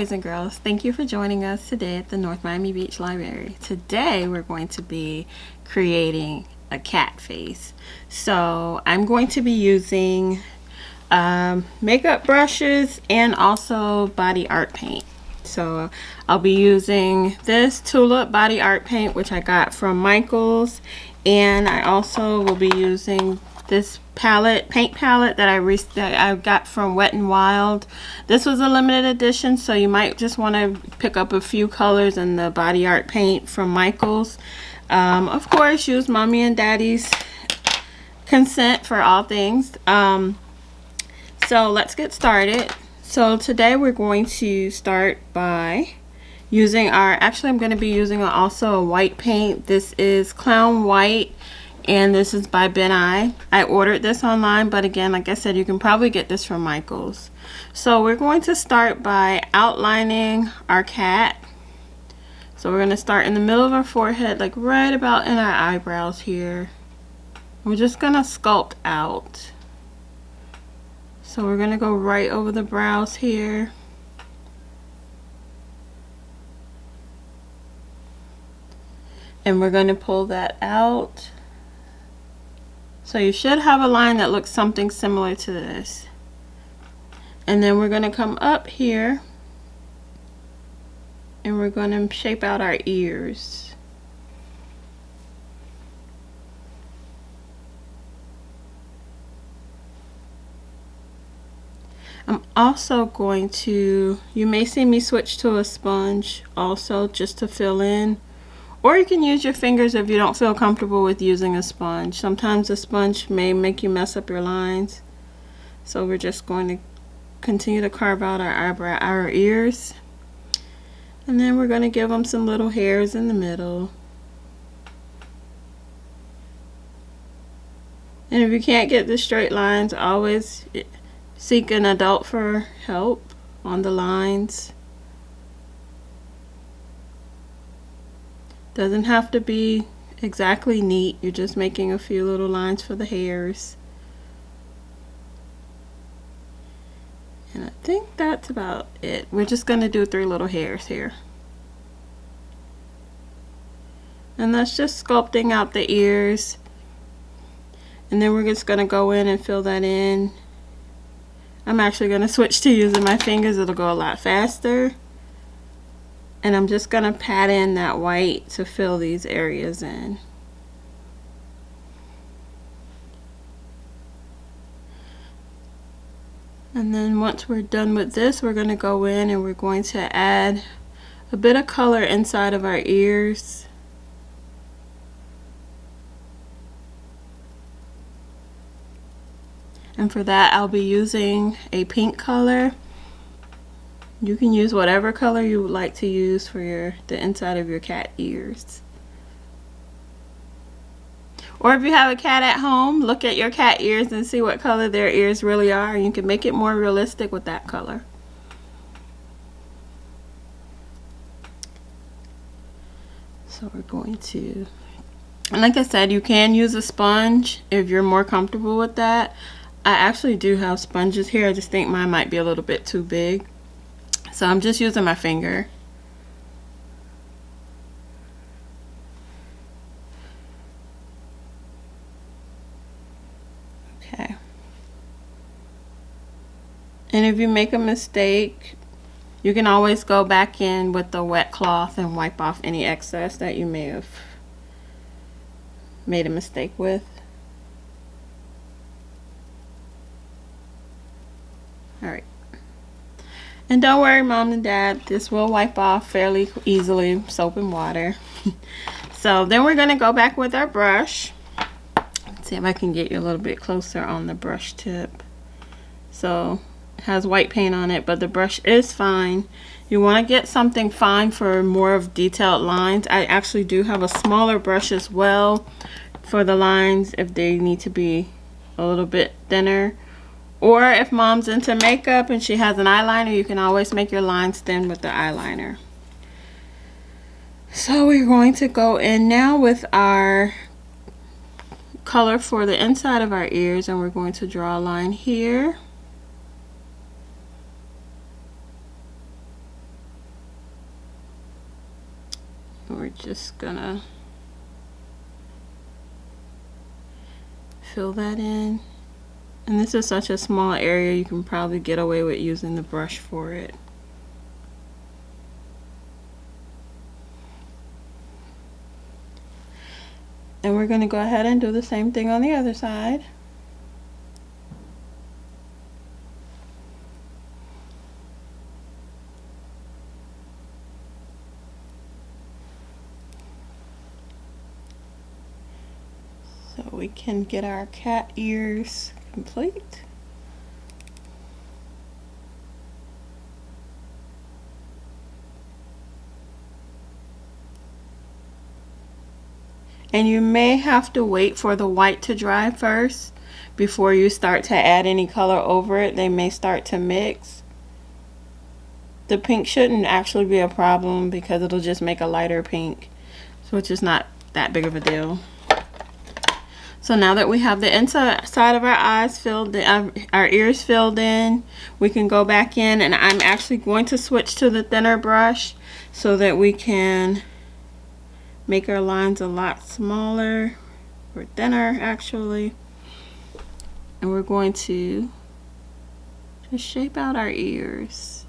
boys and girls. Thank you for joining us today at the North Miami Beach Library. Today we're going to be creating a cat face. So I'm going to be using makeup brushes and also body art paint. So I'll be using this Tulip body art paint, which I got from Michaels, and I also will be using this paint palette that I got from Wet n Wild. This was a limited edition, so you might just want to pick up a few colors in the body art paint from Michaels. Of course, use mommy and daddy's consent for all things. So let's get started. So today we're going to start by using I'm going to be using also a white paint. This is Clown White, and this is by Ben I ordered this online, but again, like I said, you can probably get this from Michaels. So we're going to start by outlining our cat. So we're going to start in the middle of our forehead, like right about in our eyebrows here. We're just going to sculpt out. So we're going to go right over the brows here. And we're going to pull that out. So you should have a line that looks something similar to this. And then we're going to come up here and we're going to shape out our ears. I'm also going to, you may see me switch to a sponge also just to fill in. Or you can use your fingers if you don't feel comfortable with using a sponge. Sometimes a sponge may make you mess up your lines. So we're just going to continue to carve out our ears. And then we're going to give them some little hairs in the middle. And if you can't get the straight lines, always seek an adult for help on the lines. Doesn't have to be exactly neat. You're just making a few little lines for the hairs. And I think that's about it. We're just going to do 3 little hairs here. And that's just sculpting out the ears. And then we're just going to go in and fill that in. I'm actually going to switch to using my fingers. It'll go a lot faster. And I'm just going to pat in that white to fill these areas in. And then once we're done with this, we're going to go in and we're going to add a bit of color inside of our ears. And for that, I'll be using a pink color. You can use whatever color you would like to use for the inside of your cat ears. Or if you have a cat at home, look at your cat ears and see what color their ears really are. You can make it more realistic with that color. So we're going to, and like I said, you can use a sponge if you're more comfortable with that. I actually do have sponges here. I just think mine might be a little bit too big. So I'm just using my finger. Okay. And if you make a mistake, you can always go back in with the wet cloth and wipe off any excess that you may have made a mistake with. Alright. And don't worry, mom and dad, this will wipe off fairly easily, soap and water. So then we're going to go back with our brush. Let's see if I can get you a little bit closer on the brush tip. So it has white paint on it, but the brush is fine. You want to get something fine for more of detailed lines. I actually do have a smaller brush as well for the lines if they need to be a little bit thinner. Or if mom's into makeup and she has an eyeliner, you can always make your lines thin with the eyeliner. So we're going to go in now with our color for the inside of our ears, and we're going to draw a line here. We're just gonna fill that in. And this is such a small area, you can probably get away with using the brush for it. And we're going to go ahead and do the same thing on the other side. So we can get our cat ears complete. And you may have to wait for the white to dry first before you start to add any color over it. They may start to mix. The pink shouldn't actually be a problem because it'll just make a lighter pink, so it's just not that big of a deal. So now that we have the inside of our eyes filled, our ears filled in, we can go back in, and I'm actually going to switch to the thinner brush so that we can make our lines a lot smaller, or thinner actually. And we're going to just shape out our ears.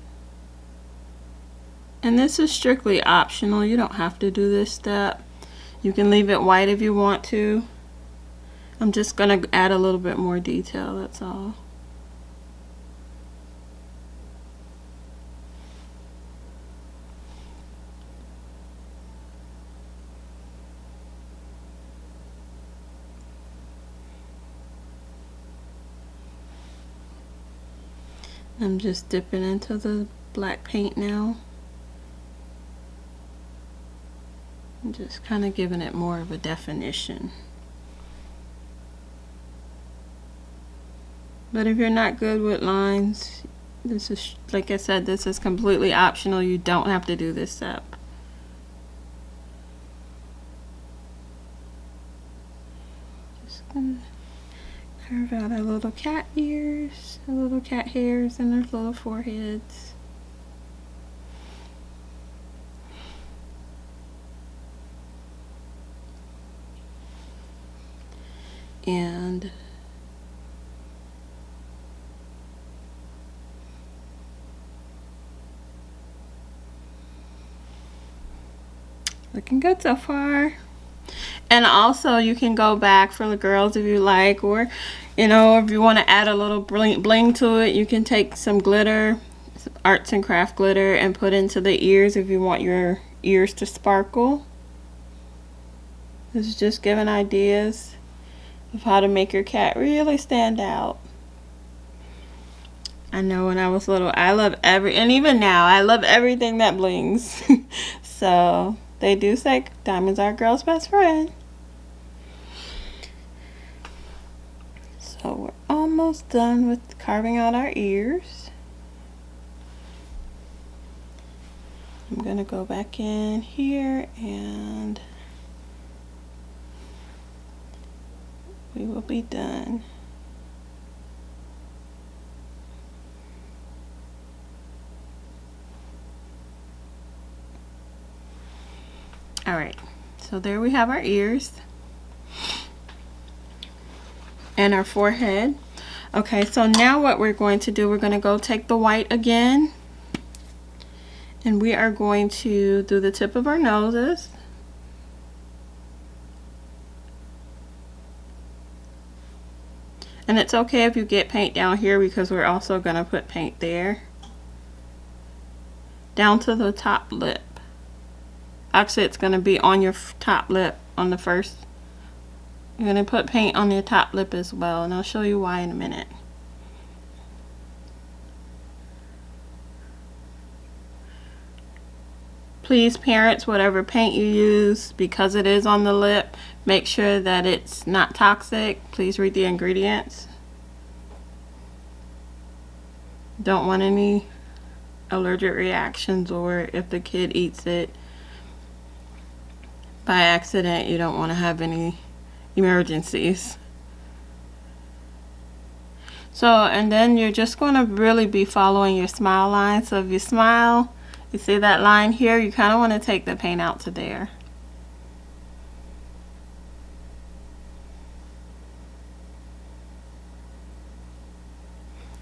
And this is strictly optional. You don't have to do this step. You can leave it white if you want to. I'm just going to add a little bit more detail, that's all. I'm just dipping into the black paint now. I'm just kind of giving it more of a definition. But if you're not good with lines, this is, like I said, this is completely optional. You don't have to do this step. Just gonna carve out our little cat ears, our little cat hairs, and their little foreheads. And looking good so far. And also you can go back for the girls if you like, or you know, if you want to add a little bling to it, you can take some glitter, some arts and craft glitter, and put into the ears if you want your ears to sparkle. This is just giving ideas of how to make your cat really stand out. I know when I was little, I love and even now, I love everything that blings. So they do say diamonds are a girl's best friend. So we're almost done with carving out our ears. I'm gonna go back in here and we will be done. All right, so there we have our ears and our forehead. Okay, so now what we're going to do, we're going to go take the white again, and we are going to do the tip of our noses. And it's okay if you get paint down here because we're also going to put paint there. Down to the top lip. Actually, it's going to be on your top lip on the first. You're going to put paint on your top lip as well, and I'll show you why in a minute. Please, parents, whatever paint you use, because it is on the lip, make sure that it's not toxic. Please read the ingredients. Don't want any allergic reactions, or if the kid eats it by accident, you don't want to have any emergencies. So, and then you're just going to really be following your smile line. So if you smile, You see that line here? You kind of want to take the paint out to there.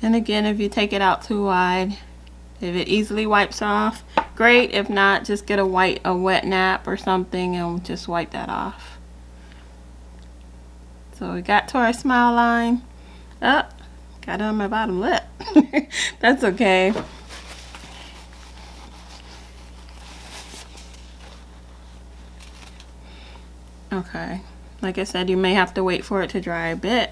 And again, if you take it out too wide, if it easily wipes off, great. If not, just get a wet nap or something and just wipe that off. So we got to our smile line. Oh, got it on my bottom lip. That's okay. Okay, like I said, you may have to wait for it to dry a bit.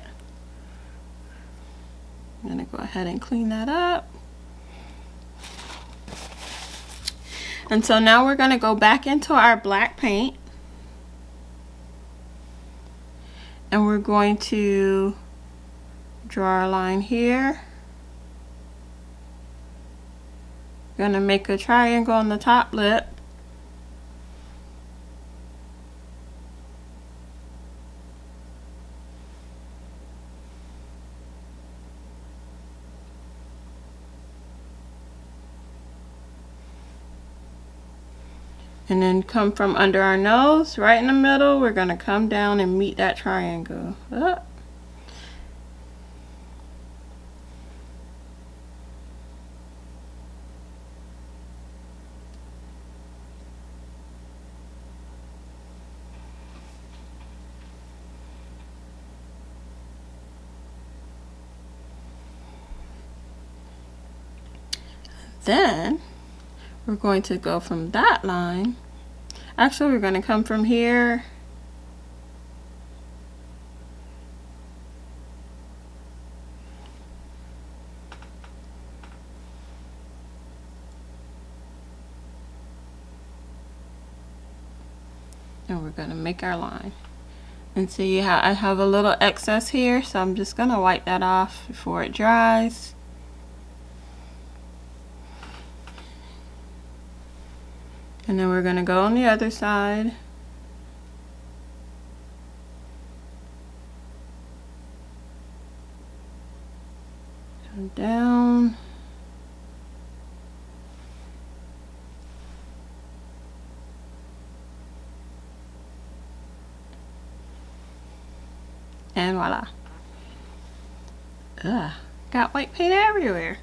I'm gonna go ahead and clean that up. And so now we're gonna go back into our black paint. And we're going to draw a line here. Gonna make a triangle on the top lip. And then come from under our nose, right in the middle, we're gonna come down and meet that triangle. Up. Then we're going to go from that line. Actually, we're going to come from here and we're going to make our line. And see how I have a little excess here, so I'm just going to wipe that off before it dries. And then we're going to go on the other side. Come down. And voila. Ugh, got white paint everywhere.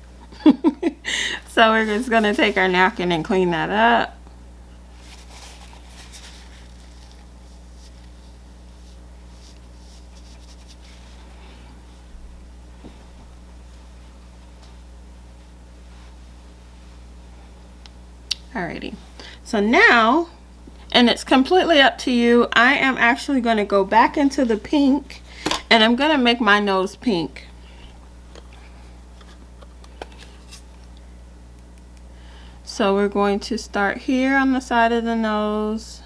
So we're just going to take our napkin and clean that up. Alrighty, so now, and it's completely up to you, I am actually going to go back into the pink and I'm going to make my nose pink. So we're going to start here on the side of the nose,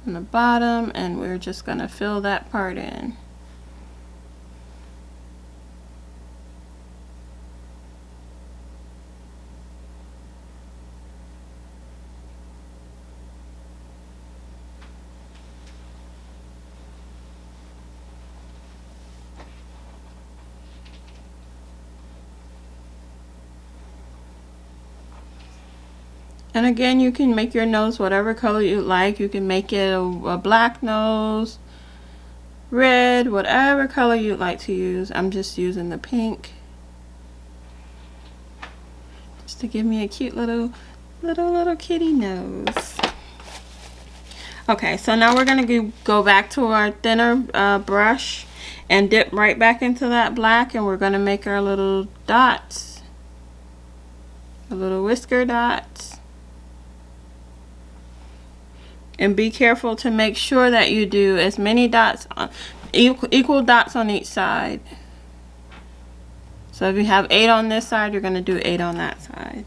on the bottom, and we're just going to fill that part in. And again, you can make your nose whatever color you like. You can make it a black nose, red, whatever color you'd like to use. I'm just using the pink, just to give me a cute little kitty nose. Okay, so now we're gonna go back to our thinner brush and dip right back into that black, and we're gonna make our little dots, a little whisker dots. And be careful to make sure that you do as many dots, equal dots on each side. So if you have 8 on this side, you're going to do 8 on that side.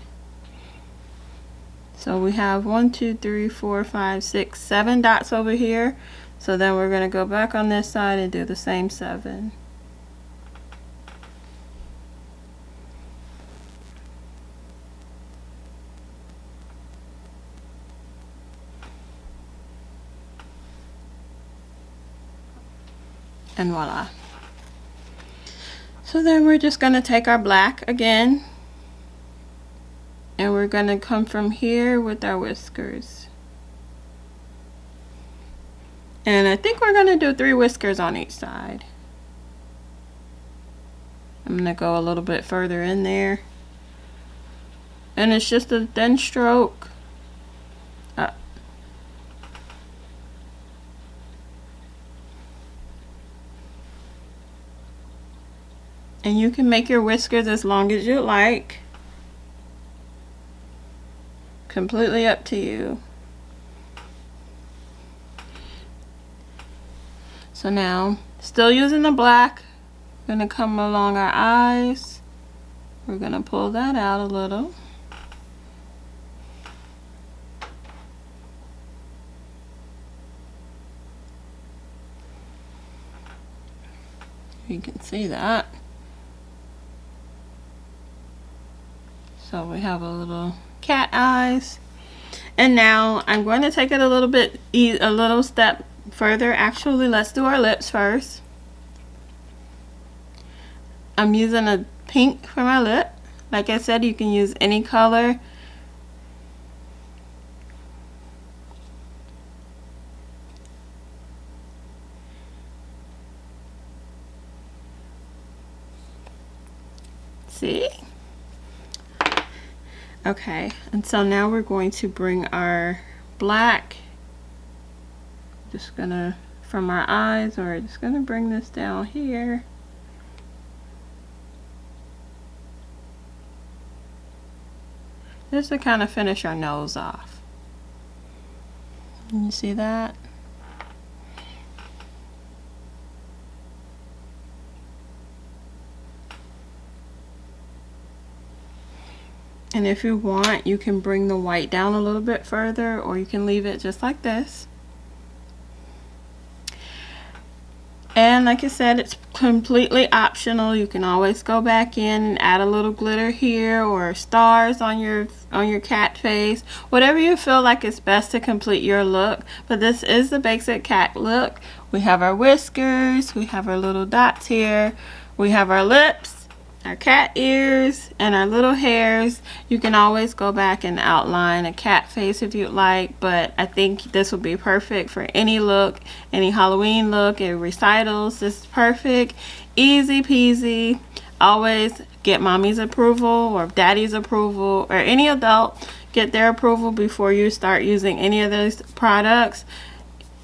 So we have 1, 2, 3, 4, 5, 6, 7 dots over here. So then we're going to go back on this side and do the same 7. And voila. So then we're just going to take our black again, and we're going to come from here with our whiskers. And I think we're going to do 3 whiskers on each side. I'm going to go a little bit further in there. And it's just a thin stroke up. And you can make your whiskers as long as you like. Completely up to you. So now, still using the black, we're going to come along our eyes. We're going to pull that out a little. You can see that. So we have a little cat eyes. And now I'm going to take it a little step further. Actually, let's do our lips first. I'm using a pink for my lip. Like I said, you can use any color. See? Okay, and so now we're going to bring our black, just gonna, from our eyes, or just gonna bring this down here. Just to kind of finish our nose off. Can you see that? And if you want, you can bring the white down a little bit further, or you can leave it just like this. And like I said, it's completely optional. You can always go back in and add a little glitter here, or stars on your cat face. Whatever you feel like is best to complete your look. But this is the basic cat look. We have our whiskers, we have our little dots here, we have our lips, our cat ears, and our little hairs. You can always go back and outline a cat face if you'd like, but I think this would be perfect for any look, any Halloween look, and recitals. This is perfect, easy peasy. Always get mommy's approval or daddy's approval, or any adult, get their approval before you start using any of those products.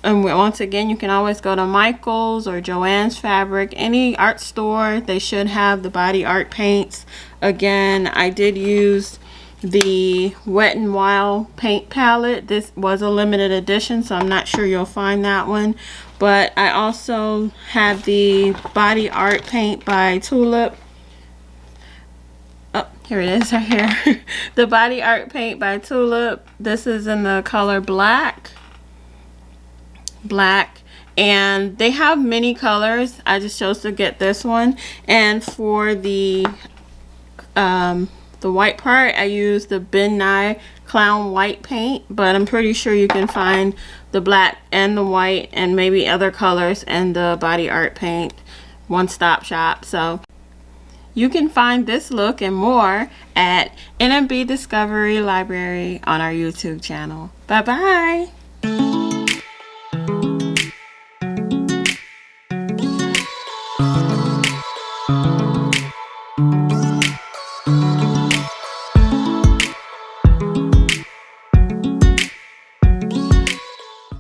And once again, you can always go to Michael's or Joann's Fabric, any art store. They should have the body art paints. Again, I did use the Wet n Wild paint palette. This was a limited edition, so I'm not sure you'll find that one. But I also have the body art paint by Tulip. Oh, here it is right here. The body art paint by Tulip. This is in the color black, and they have many colors. I just chose to get this one. And for the white part, I used the Ben Nye Clown White paint, but I'm pretty sure you can find the black and the white and maybe other colors in the body art paint one-stop shop. So you can find this look and more at NMB Discovery Library on our YouTube channel. Bye bye.